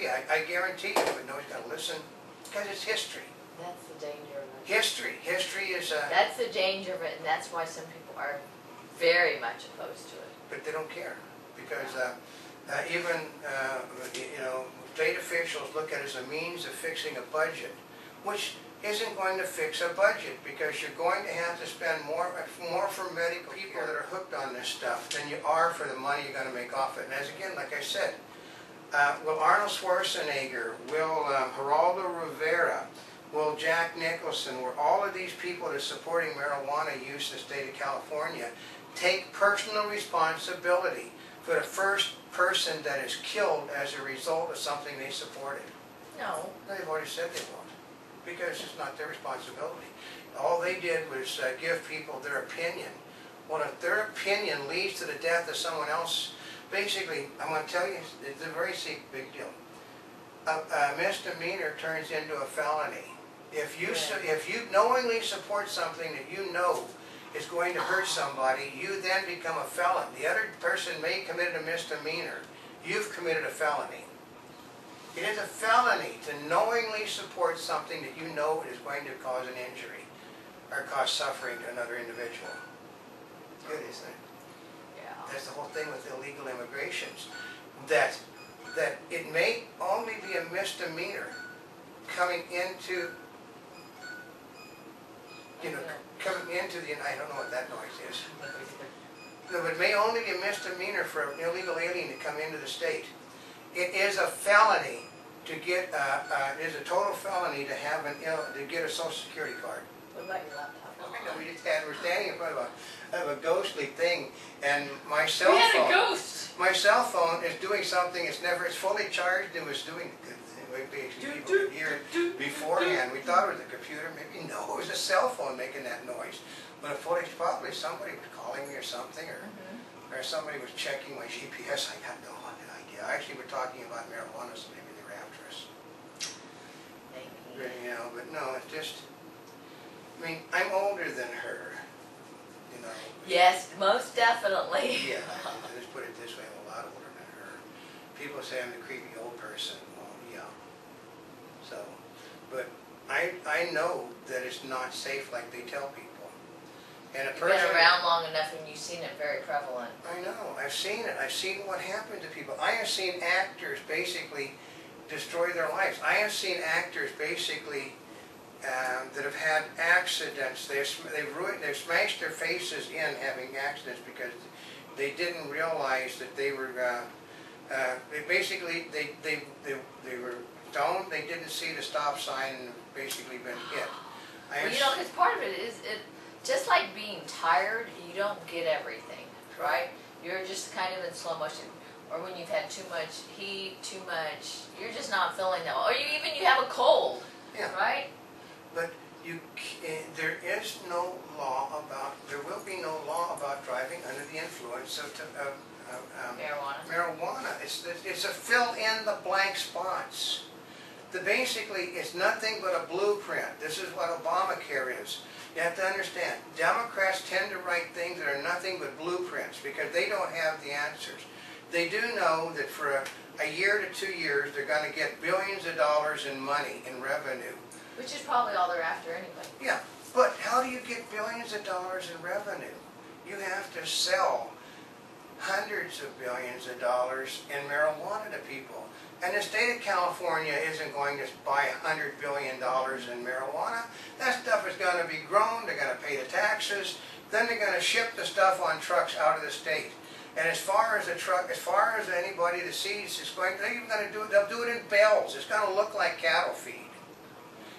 I guarantee you, but nobody's going to listen because it's history. That's the danger of it. History is. That's the danger of it, and that's why some people are very much opposed to it. But they don't care because even state officials look at it as a means of fixing a budget, which isn't going to fix a budget because you're going to have to spend more for medical people that are hooked on this stuff than you are for the money you're going to make off it. And as again, like I said, will Arnold Schwarzenegger, will Geraldo Rivera, will Jack Nicholson, will all of these people that are supporting marijuana use in the state of California take personal responsibility for the first person that is killed as a result of something they supported? No. They've already said they won't, because it's not their responsibility. All they did was give people their opinion. Well, if their opinion leads to the death of someone else, basically, I'm going to tell you, it's a very big deal. A misdemeanor turns into a felony. If you knowingly support something that you know is going to hurt somebody, you then become a felon. The other person may have committed a misdemeanor. You've committed a felony. It is a felony to knowingly support something that you know is going to cause an injury or cause suffering to another individual. Good, isn't it? Yeah. That's the whole thing with illegal immigrations. That it may only be a misdemeanor coming into, coming into the, I don't know what that noise is. No, but it may only be a misdemeanor for an illegal alien to come into the state. It is a felony to get, it is a total felony to have to get a Social Security card. What about your laptop? We're standing in front of a ghostly thing, and my cell phone. We had a ghost. My cell phone is doing something. It's fully charged. It was doing. People could hear it beforehand. We thought it was a computer. Maybe no, it was a cell phone making that noise. But probably somebody was calling me or something, or somebody was checking my GPS. I got no idea. Actually, we're talking about marijuana, so maybe they were after us. Maybe. But no, it's just. I mean, I'm older than her. Yes, most definitely. Yeah, let's put it this way, I'm a lot older than her. People say I'm the creepy old person. Well, yeah. So, but I know that it's not safe like they tell people. And a person, you've been around long enough and you've seen it very prevalent. I know, I've seen it. I've seen what happened to people. I have seen actors basically destroy their lives. I have seen actors basically that have had accidents. They've smashed their faces in having accidents because they didn't realize that they were. They were stoned. They didn't see the stop sign and basically been hit. Well, because part of it is just like being tired. You don't get everything, right? You're just kind of in slow motion. Or when you've had too much heat, you're just not feeling that. Or you have a cold, right? But there is no law there will be no law about driving under the influence of marijuana. It's a fill in the blank spots. Basically, it's nothing but a blueprint. This is what Obamacare is. You have to understand, Democrats tend to write things that are nothing but blueprints because they don't have the answers. They do know that for a year to 2 years, they're going to get billions of dollars in money, in revenue. Which is probably all they're after anyway. Yeah, but how do you get billions of dollars in revenue? You have to sell hundreds of billions of dollars in marijuana to people. And the state of California isn't going to buy $100 billion in marijuana. That stuff is going to be grown, they're going to pay the taxes, then they're going to ship the stuff on trucks out of the state. And as far as anybody that sees, they'll do it in bales. It's going to look like cattle feed.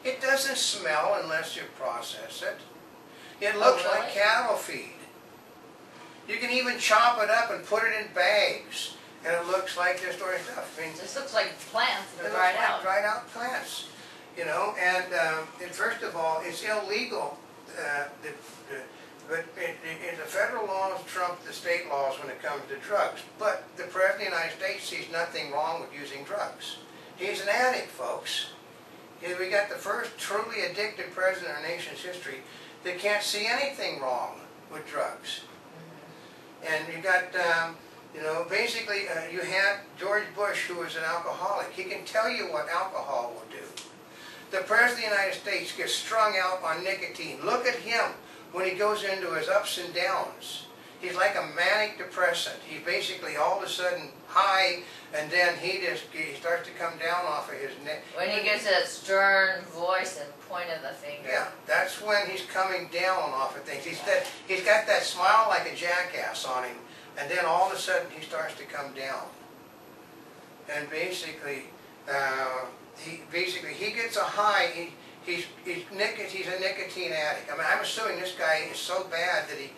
It doesn't smell unless you process it. It looks like cattle feed. You can even chop it up and put it in bags, and it looks like this sort of stuff. It just looks like plants that are dried out. Dried out plants, and first of all, it's illegal. But the federal laws trump the state laws when it comes to drugs. But the President of the United States sees nothing wrong with using drugs. He's an addict, folks. We got the first truly addicted president in our nation's history that can't see anything wrong with drugs. And you got You know, basically, you had George Bush, who was an alcoholic. He can tell you what alcohol will do. The President of the United States gets strung out on nicotine. Look at him when he goes into his ups and downs. He's like a manic depressant. He's basically all of a sudden high, and then he starts to come down off of his neck. When he gets that stern voice and point of the finger. Yeah, that's when he's coming down off of things. He's got that smile like a jackass on him, and then all of a sudden he starts to come down. And basically, he gets a high. He's a nicotine addict. I mean, I'm assuming this guy is so bad that he's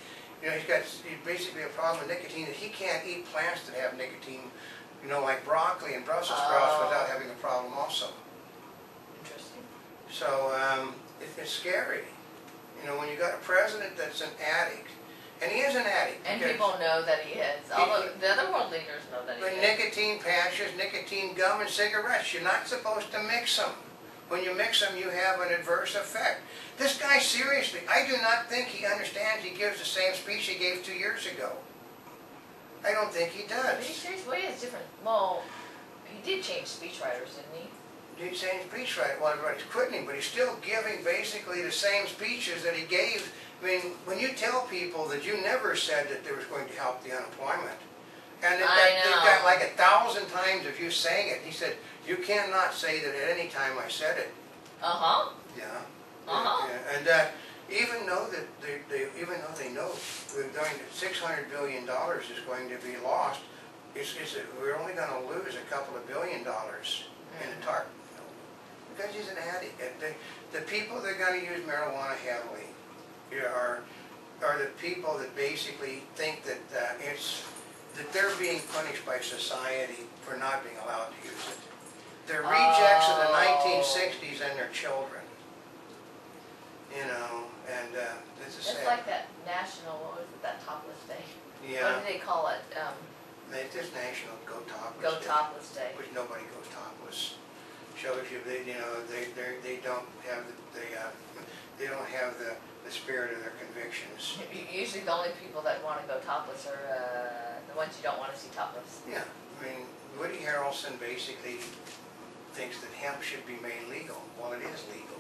basically a problem with nicotine that he can't eat plants that have nicotine, you know, like broccoli and Brussels sprouts without having a problem also. Interesting. So it's scary. You know, when you got a president that's an addict, and he is an addict. And people know that he is. Although the other world leaders know that he is. Nicotine patches, nicotine gum, and cigarettes, you're not supposed to mix them. When you mix them, you have an adverse effect. This guy, seriously, I do not think he understands. He gives the same speech he gave 2 years ago. I don't think he does. But he's serious. Well, he has different. Well, he did change speechwriters, didn't he? He changed speechwriter. Well, everybody's quitting him, but he's still giving basically the same speeches that he gave. I mean, when you tell people that you never said that there was going to help the unemployment, and they've got like 1,000 times of you saying it, he said, you cannot say that at any time I said it. Uh-huh. Yeah. Uh-huh. Yeah. And even though they know $600 billion is going to be lost, we're only going to lose a couple of $1 billion in the TARP, because he's an addict. The people that are going to use marijuana heavily are the people that basically think that that they're being punished by society for not being allowed to use it. They're rejects of the 1960s and their children. You know, and this is sad. It's like that national, what was it, that topless day? Yeah. What do they call it? It's just National Go Topless Go Day, Topless Day. which nobody goes topless. Shows you they don't have they don't have the spirit of their convictions. Usually the only people that want to go topless are the ones you don't want to see topless. Yeah, I mean, Woody Harrelson basically thinks that hemp should be made legal. Well, it is legal.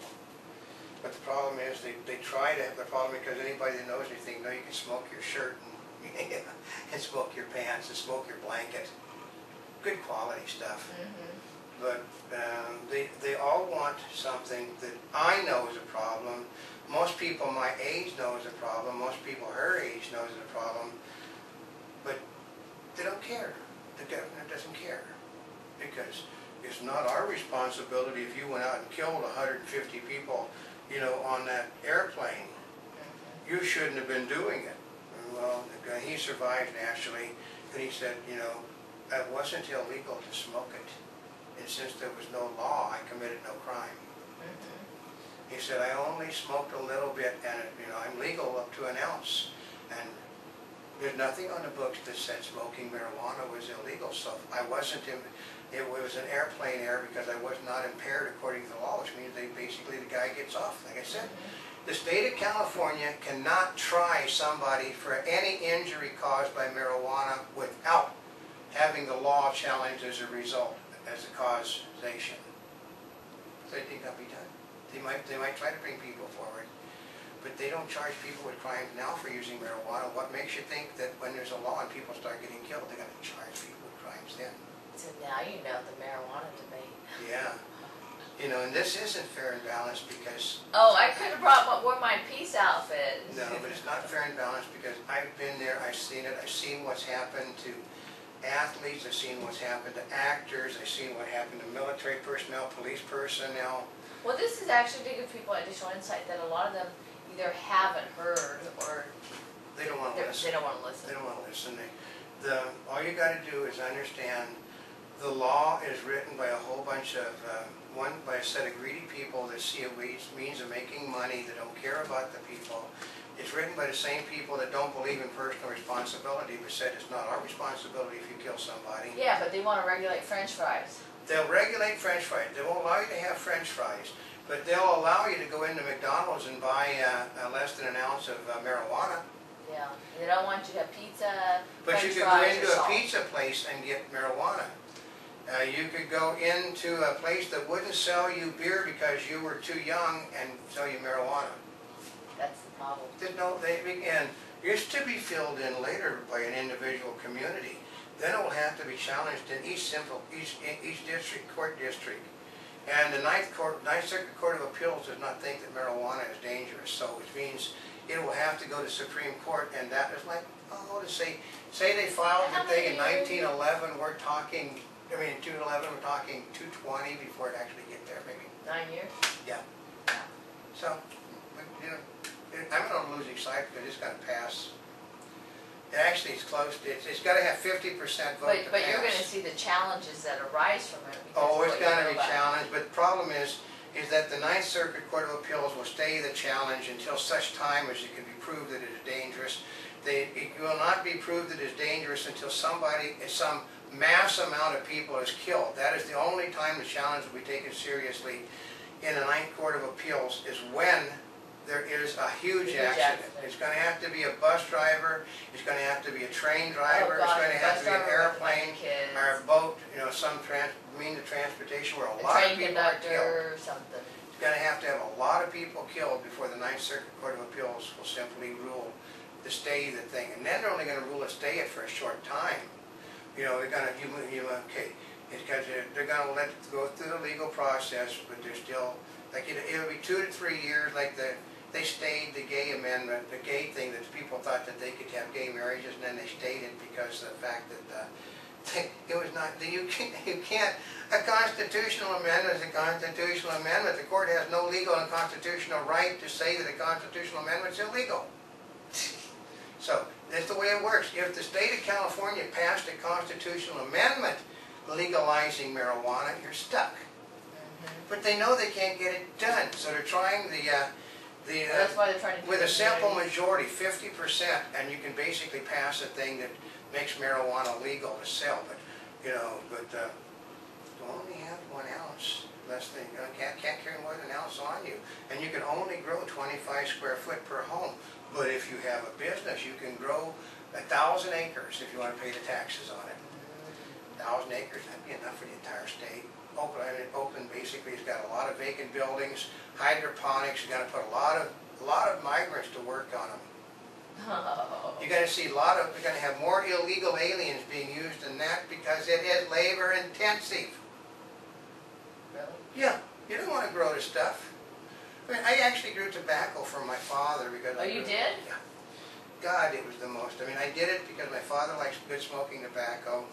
But the problem is they try to have the problem because anybody that knows anything, you can smoke your shirt and smoke your pants and smoke your blanket. Good quality stuff. Mm-hmm. But they all want something that I know is a problem. Most people my age know is a problem. Most people her age knows is a problem. But they don't care. The government doesn't care. Because it's not our responsibility if you went out and killed 150 people, you know, on that airplane. You shouldn't have been doing it. Well, he survived naturally, and he said, you know, it wasn't illegal to smoke it. And since there was no law, I committed no crime. Mm-hmm. He said, I only smoked a little bit, and you know, I'm legal up to an ounce. And there's nothing on the books that said smoking marijuana was illegal. So I wasn't in. It was an airplane error because I was not impaired according to the law, which means basically the guy gets off. Like I said, the state of California cannot try somebody for any injury caused by marijuana without having the law challenged as a result, as a causation. So I think that'll be done. They might try to bring people forward, but they don't charge people with crimes now for using marijuana. What makes you think that when there's a law and people start getting killed, they're going to charge people with crimes then? So now you know the marijuana debate. Yeah. You know, and this isn't fair and balanced because... Oh, I could have wore my peace outfit. No, but it's not fair and balanced because I've been there, I've seen it, I've seen what's happened to athletes, I've seen what's happened to actors, I've seen what happened to military personnel, police personnel. Well, this is actually to give people additional insight that a lot of them either haven't heard or They don't want to listen. they don't want to listen. They don't want to listen. All you got to do is understand the law is written by a whole bunch of, by a set of greedy people that see a means of making money, that don't care about the people. It's written by the same people that don't believe in personal responsibility, but said it's not our responsibility if you kill somebody. Yeah, but they want to regulate French fries. They'll regulate French fries. They won't allow you to have French fries, but they'll allow you to go into McDonald's and buy less than an ounce of marijuana. Yeah, they don't want you to have pizza, But you french could go fries, into or a salt. pizza place and get marijuana. You could go into a place that wouldn't sell you beer because you were too young and sell you marijuana. That's the problem. And it's to be filled in later by an individual community. Then it will have to be challenged in each district, court district. And the Ninth Circuit Court of Appeals does not think that marijuana is dangerous, so it means it will have to go to Supreme Court, and that is like, to say they filed the thing in 1911, we're talking, in 2011, we're talking 220 before it actually get there, maybe. 9 years? Yeah. So, I'm on the losing side because it's got to pass. Actually, it's close. It's got to have 50% vote to pass. But you're going to see the challenges that arise from it. Oh, it's going to be challenged. But the problem is that the Ninth Circuit Court of Appeals will stay the challenge until such time as it can be proved that it is dangerous. It will not be proved that it is dangerous until some mass amount of people is killed. That is the only time the challenge will be taken seriously in the Ninth Court of Appeals, is when there is a huge accident. It's going to have to be a bus driver, it's going to have to be a train driver, it's going to have to be an airplane, or a boat, some means of transportation where a lot of people are killed. Or something. It's going to have a lot of people killed before the Ninth Circuit Court of Appeals will simply rule to stay the thing. And then they're only going to rule to stay it for a short time. They're going to, it's because they're going to let it go through the legal process, but they're still, like it'll be 2 to 3 years, like they stayed the gay amendment, the gay thing, that people thought that they could have gay marriages, and then they stayed it because of the fact that it was not, you can't, a constitutional amendment is a constitutional amendment. The court has no legal and constitutional right to say that a constitutional amendment is illegal. So, that's the way it works. If the state of California passed a constitutional amendment legalizing marijuana, you're stuck. But they know they can't get it done, so they're trying that's why they're trying to with a simple majority, 50%, and you can basically pass a thing that makes marijuana legal to sell. But you only have 1 ounce. Less than can't carry more than an ounce on you, and you can only grow 25 square foot per home. But if you have a business, you can grow 1,000 acres if you want to pay the taxes on it. 1,000 acres, that'd be enough for the entire state. Oakland basically has got a lot of vacant buildings, hydroponics. You're going to put a lot of migrants to work on them. Oh. You're going to see we're going to have more illegal aliens being used in that because it is labor intensive. Really? Yeah, you don't want to grow this stuff. I actually grew tobacco from my father because. Oh, you did? Yeah. God, it was the most. I did it because my father likes good smoking tobacco.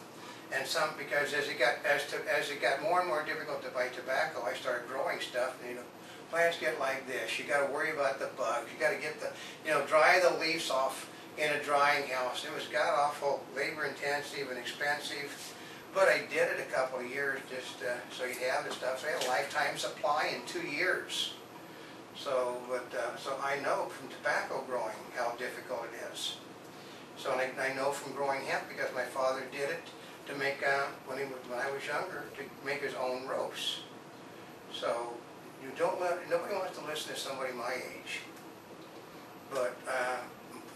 And because as it got more and more difficult to buy tobacco, I started growing stuff. And, plants get like this. You got to worry about the bugs. You got to get dry the leaves off in a drying house. It was god awful, labor intensive and expensive. But I did it a couple of years just so you'd have the stuff. So I had a lifetime supply in 2 years. So I know from tobacco growing how difficult it is. So I know from growing hemp because my father did it to make, when I was younger, to make his own ropes. So nobody wants to listen to somebody my age. But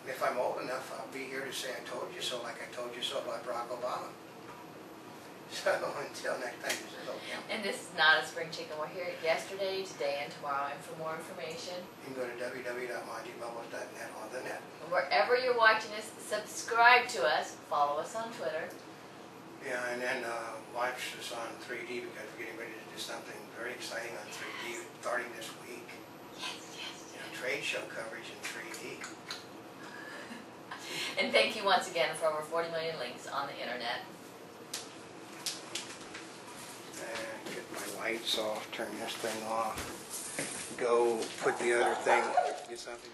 if I'm old enough, I'll be here to say I told you so, like I told you so about Barack Obama. So until next time, this is okay. And this is not a spring chicken. We're here yesterday, today, and tomorrow. And for more information, You can go to www.monjibubbles.net on the net. wherever you're watching us, subscribe to us, follow us on Twitter. Yeah, and then watch us on 3D because we're getting ready to do something very exciting on 3D starting this week. Yes. Trade show coverage in 3D. And thank you once again for over 40 million links on the internet. And get my lights off, turn this thing off, go put the other thing, get something.